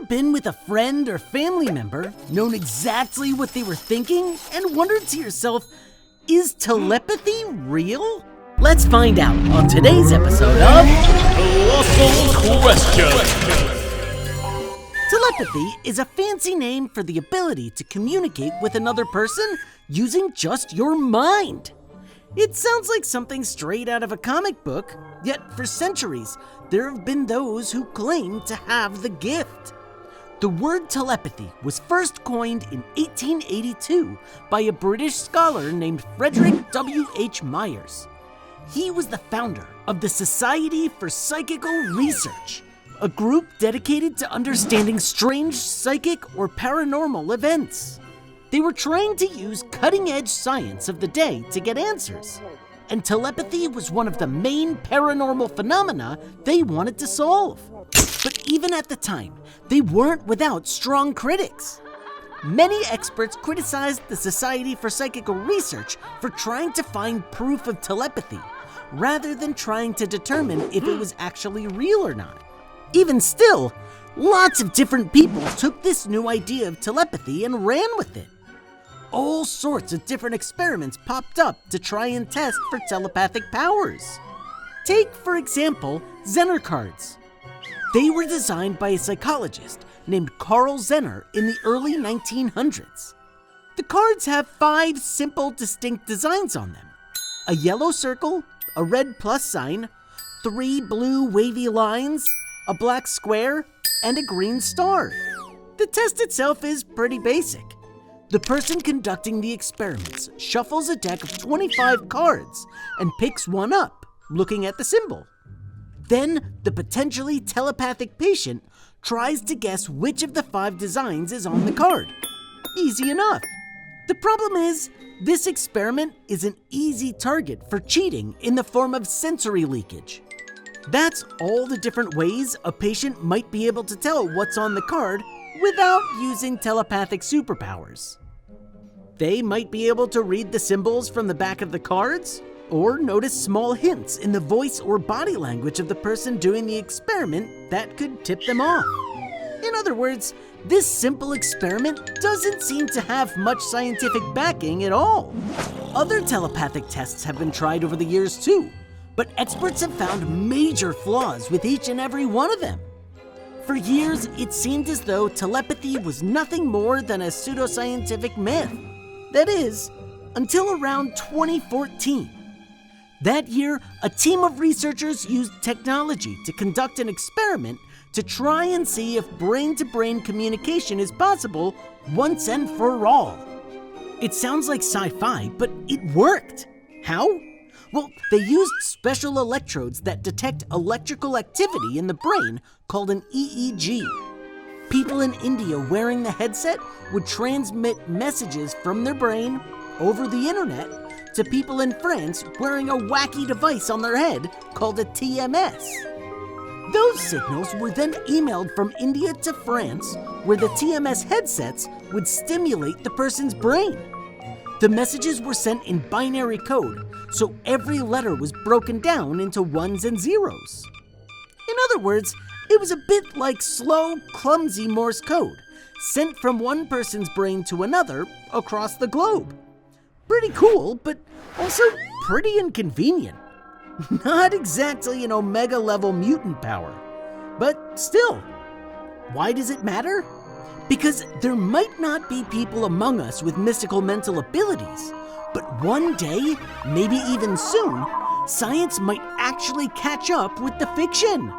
been with a friend or family member, known exactly what they were thinking, and wondered to yourself, is telepathy real? Let's find out on today's episode of Colossal Question. Telepathy is a fancy name for the ability to communicate with another person using just your mind. It sounds like something straight out of a comic book, yet for centuries, there have been those who claim to have the gift. The word telepathy was first coined in 1882 by a British scholar named Frederick W.H. Myers. He was the founder of the Society for Psychical Research, a group dedicated to understanding strange psychic or paranormal events. They were trying to use cutting-edge science of the day to get answers, and telepathy was one of the main paranormal phenomena they wanted to solve. But even at the time, they weren't without strong critics. Many experts criticized the Society for Psychical Research for trying to find proof of telepathy, rather than trying to determine if it was actually real or not. Even still, lots of different people took this new idea of telepathy and ran with it. All sorts of different experiments popped up to try and test for telepathic powers. Take, for example, Zener cards. They were designed by a psychologist named Carl Zener in the early 1900s. The cards have 5 simple, distinct designs on them: a yellow circle, a red plus sign, 3 blue wavy lines, a black square, and a green star. The test itself is pretty basic. The person conducting the experiments shuffles a deck of 25 cards and picks one up, looking at the symbol. Then, the potentially telepathic patient tries to guess which of the 5 designs is on the card. Easy enough. The problem is, this experiment is an easy target for cheating in the form of sensory leakage. That's all the different ways a patient might be able to tell what's on the card without using telepathic superpowers. They might be able to read the symbols from the back of the cards, or notice small hints in the voice or body language of the person doing the experiment that could tip them off. In other words, this simple experiment doesn't seem to have much scientific backing at all. Other telepathic tests have been tried over the years too, but experts have found major flaws with each and every one of them. For years, it seemed as though telepathy was nothing more than a pseudoscientific myth. That is, until around 2014. That year, a team of researchers used technology to conduct an experiment to try and see if brain-to-brain communication is possible once and for all. It sounds like sci-fi, but it worked. How? Well, they used special electrodes that detect electrical activity in the brain called an EEG. People in India wearing the headset would transmit messages from their brain over the internet to people in France wearing a wacky device on their head called a TMS. Those signals were then emailed from India to France, where the TMS headsets would stimulate the person's brain. The messages were sent in binary code, so every letter was broken down into ones and zeros. In other words, it was a bit like slow, clumsy Morse code, sent from one person's brain to another across the globe. Pretty cool, but also pretty inconvenient. Not exactly an Omega-level mutant power, but still. Why does it matter? Because there might not be people among us with mystical mental abilities, but one day, maybe even soon, science might actually catch up with the fiction.